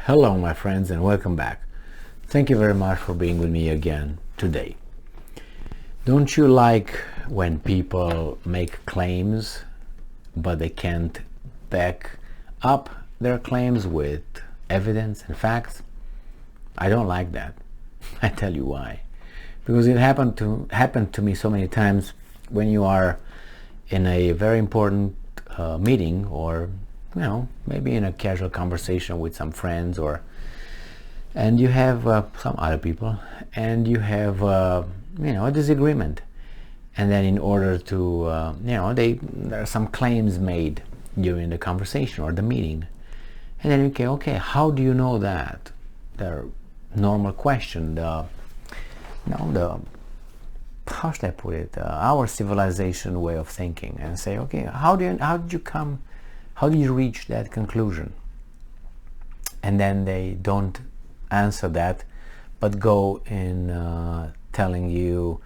Hello my friends and welcome back. Thank you very much for being with me again today. Don't you like when people make claims but they can't back up their claims with evidence and facts? I don't like that. I tell you why. Because it happened to me so many times when you are in a very important meeting, or maybe in a casual conversation with some friends, and you have some other people, and you have a disagreement, and then in order to there are some claims made during the conversation or the meeting, and then okay, how do you know that? The normal question, how should I put it? Our civilization way of thinking, and say, okay, how do you reach that conclusion? And then they don't answer that, but go in telling you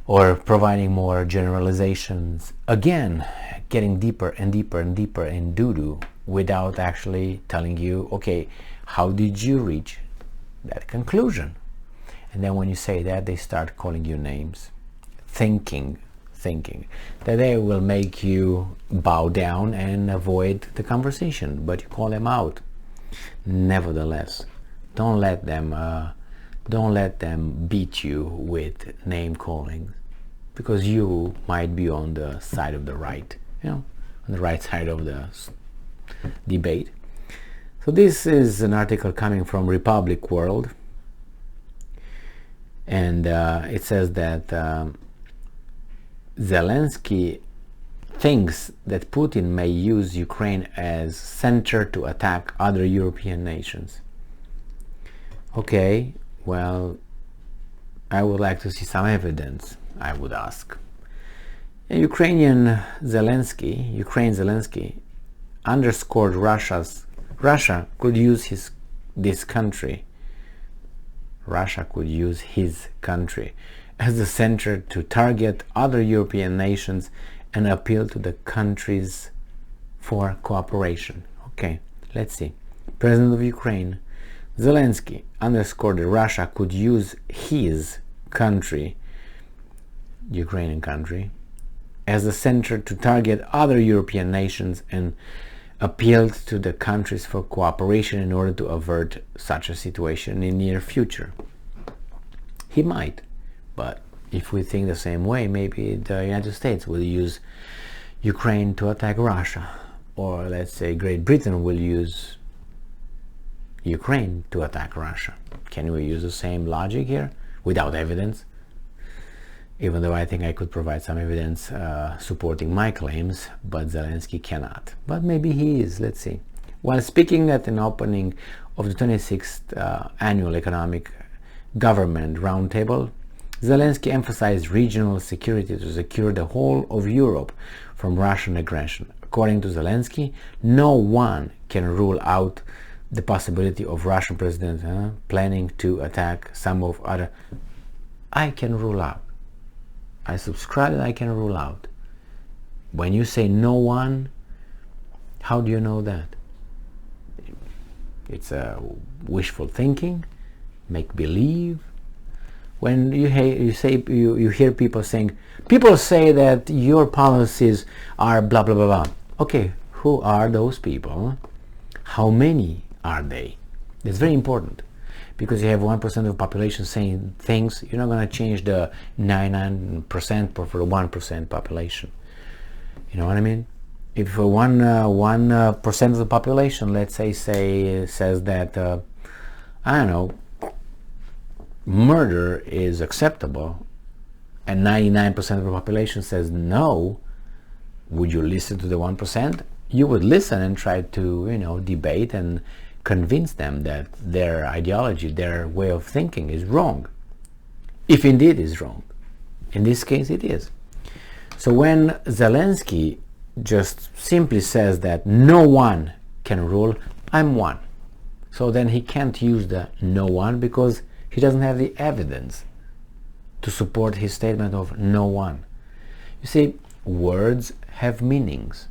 or providing more generalizations, again getting deeper and deeper and deeper in doo-doo, without actually telling you, okay, how did you reach that conclusion? And then when you say that, they start calling you names, thinking that they will make you bow down and avoid the conversation, but you call them out. Nevertheless, don't let them beat you with name calling, because you might be on the side of the right, on the right side of the debate. So this is an article coming from Republic World, and it says that Zelensky thinks that Putin may use Ukraine as center to attack other European nations. Okay, well, I would like to see some evidence, I would ask. Ukraine Zelensky underscored Russia could use his country as the center to target other European nations and appeal to the countries for cooperation. Okay, let's see. President of Ukraine Zelensky underscored that Russia could use his country, Ukrainian country, as the center to target other European nations and appealed to the countries for cooperation in order to avert such a situation in the near future. He might, but if we think the same way, maybe the United States will use Ukraine to attack Russia, or let's say Great Britain will use Ukraine to attack Russia. Can we use the same logic here without evidence? Even though I think I could provide some evidence supporting my claims, but Zelensky cannot. But maybe he is, let's see. While speaking at an opening of the 26th Annual Economic Government Roundtable, Zelensky emphasized regional security to secure the whole of Europe from Russian aggression. According to Zelensky, no one can rule out the possibility of Russian president planning to attack some of other. I can rule out. I subscribe that I can rule out. When you say no one, how do you know that? It's a wishful thinking, make believe. When you hear people saying, people say that your policies are blah blah blah blah. Okay, who are those people? How many are they? It's very important, because you have 1% of the population saying things. You're not going to change the 99% for the 1% population. You know what I mean? If 1% of the population, let's say says that I don't know, murder is acceptable, and 99% of the population says no, would you listen to the 1%? You would listen and try to debate and convince them that their ideology, their way of thinking is wrong, if indeed is wrong. In this case it is. So when Zelensky just simply says that no one can rule, I'm one, so then he can't use the no one, because he doesn't have the evidence to support his statement of no one. You see, words have meanings,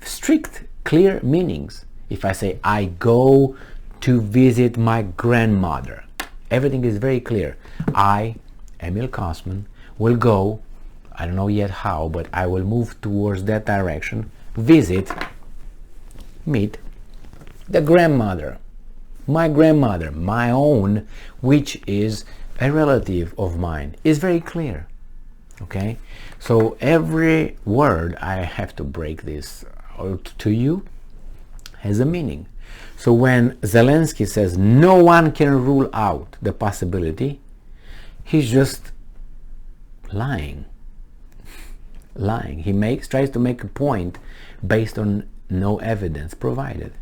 strict, clear meanings. If I say, I go to visit my grandmother, everything is very clear. I, Emil Kosman, will go, I don't know yet how, but I will move towards that direction, visit, meet the grandmother, my own, which is a relative of mine, is very clear. Okay, so every word, I have to break this out to you, has a meaning. So when Zelensky says no one can rule out the possibility, he's just lying. He tries to make a point based on no evidence provided.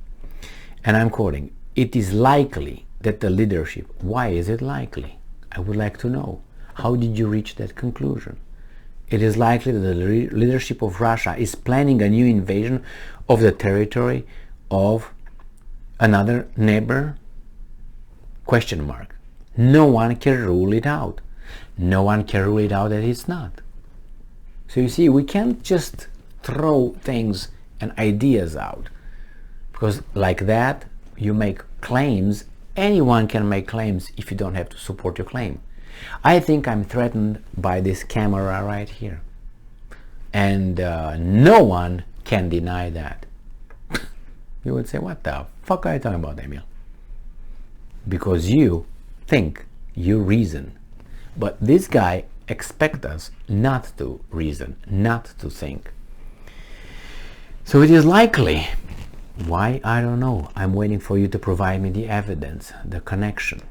And I'm quoting, it is likely that the leadership, why is it likely? I would like to know. How did you reach that conclusion? It is likely that the leadership of Russia is planning a new invasion of the territory of another neighbor? Question mark. No one can rule it out. No one can rule it out that it's not. So you see, we can't just throw things and ideas out, because like that you make claims. Anyone can make claims if you don't have to support your claim. I think I'm threatened by this camera right here, and no one can deny that. You would say, what the fuck are you talking about, Emil? Because you think, you reason. But this guy expects us not to reason, not to think. So it is likely. Why? I don't know. I'm waiting for you to provide me the evidence, the connection,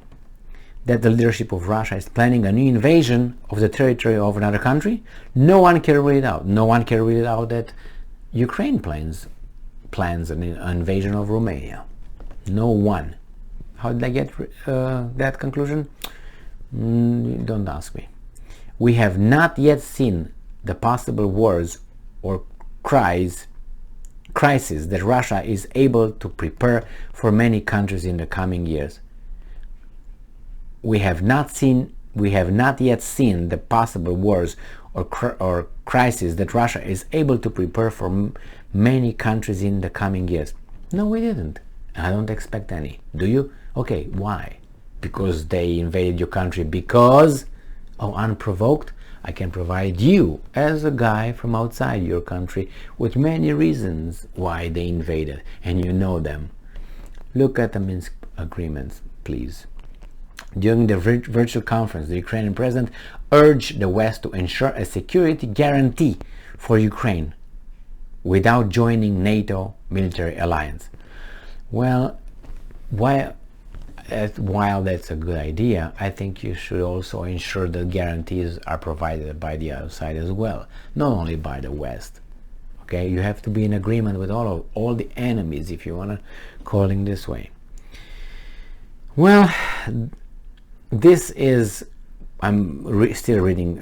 that the leadership of Russia is planning a new invasion of the territory of another country. No one can rule it out. No one can rule it out that Ukraine plans an invasion of Romania. No one. How did I get that conclusion? Don't ask me. We have not yet seen the possible wars or crises that Russia is able to prepare for many countries in the coming years. We have not yet seen the possible wars or crises that Russia is able to prepare for many countries in the coming years. No, we didn't. I don't expect any. Do you? Okay, why? Because they invaded your country because, unprovoked? I can provide you, as a guy from outside your country, with many reasons why they invaded, and you know them. Look at the Minsk agreements, please. During the virtual conference, the Ukrainian president urged the West to ensure a security guarantee for Ukraine without joining NATO military alliance. Well, while that's a good idea, I think you should also ensure that guarantees are provided by the other side as well, not only by the West. Okay, you have to be in agreement with all the enemies, if you want to call it this way. Well, this is, I'm still reading,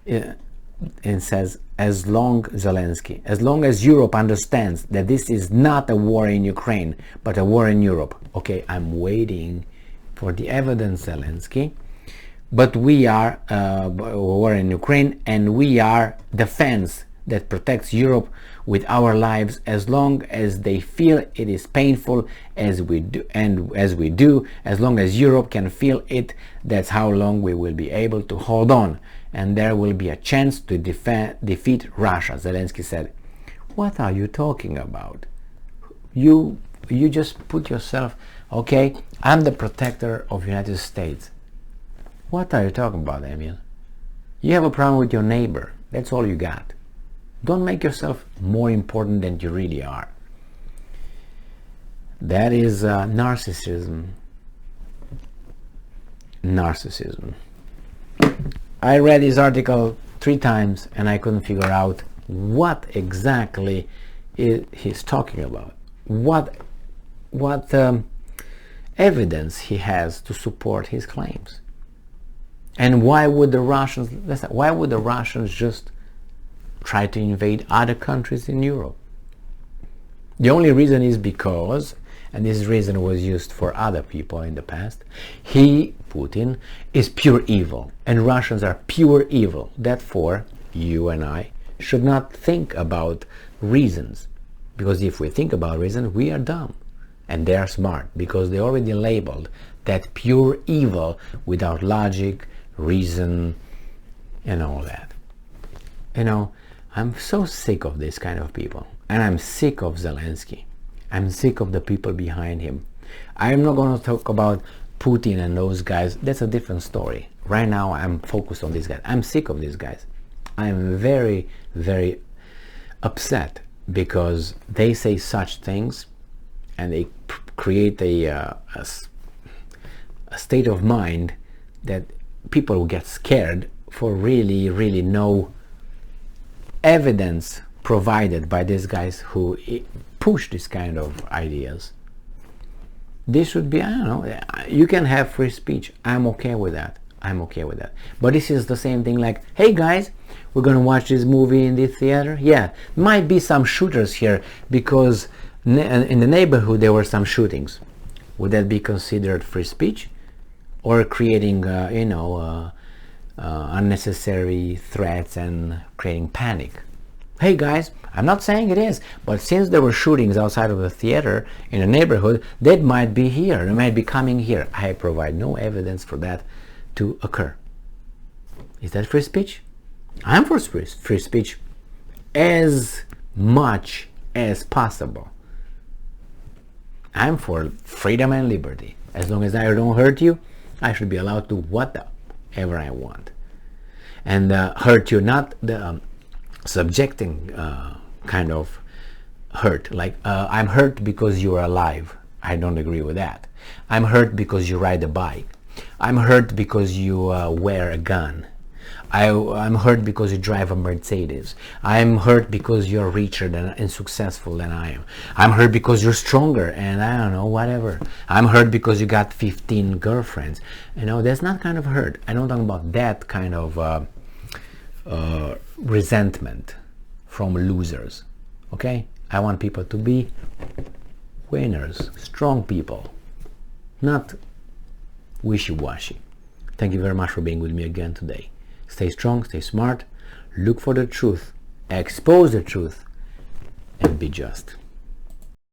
it says, as long as Europe understands that this is not a war in Ukraine, but a war in Europe. Okay, I'm waiting for the evidence, Zelensky. But we are a war in Ukraine, and we are the fence that protects Europe with our lives, as long as they feel it is painful, as we do, as long as Europe can feel it, that's how long we will be able to hold on, and there will be a chance to defeat Russia, Zelensky said. What are you talking about? You just put yourself, okay, I'm the protector of the United States. What are you talking about, Emil? You have a problem with your neighbor. That's all you got. Don't make yourself more important than you really are. That is narcissism. Narcissism. I read this article 3 times and I couldn't figure out what exactly he's talking about. What evidence he has to support his claims. And why would the Russians just try to invade other countries in Europe? The only reason is because, and this reason was used for other people in the past, Putin, is pure evil, and Russians are pure evil. Therefore, you and I should not think about reasons. Because if we think about reason, we are dumb. And they are smart, because they already labeled that pure evil without logic, reason, and all that. You know, I'm so sick of this kind of people. And I'm sick of Zelensky. I'm sick of the people behind him. I'm not going to talk about Putin and those guys. That's a different story. Right now, I'm focused on these guys. I'm sick of these guys. I'm very, very upset because they say such things and they create a state of mind that people will get scared for really no evidence provided by these guys who push this kind of ideas. This should be, I don't know, you can have free speech. I'm okay with that. I'm okay with that. But this is the same thing like, hey guys, we're gonna watch this movie in the theater. Yeah, might be some shooters here because in the neighborhood there were some shootings. Would that be considered free speech? Or creating, unnecessary threats and creating panic? Hey guys, I'm not saying it is, but since there were shootings outside of the theater in the neighborhood, that might be here, they might be coming here. I provide no evidence for that to occur. Is that free speech? I'm for free speech as much as possible. I'm for freedom and liberty. As long as I don't hurt you, I should be allowed to whatever I want. And hurt you, not the subjecting kind of hurt, like I'm hurt because you are alive. I don't agree with that. I'm hurt because you ride a bike. I'm hurt because you wear a gun. I'm hurt because you drive a Mercedes. I'm hurt because you're richer and successful than I am. I'm hurt because you're stronger and I don't know, whatever. I'm hurt because you got 15 girlfriends. You know, that's not kind of hurt. I don't talk about that kind of resentment from losers. Okay? I want people to be winners, strong people, not wishy-washy. Thank you very much for being with me again today. Stay strong, stay smart, look for the truth, expose the truth, and be just.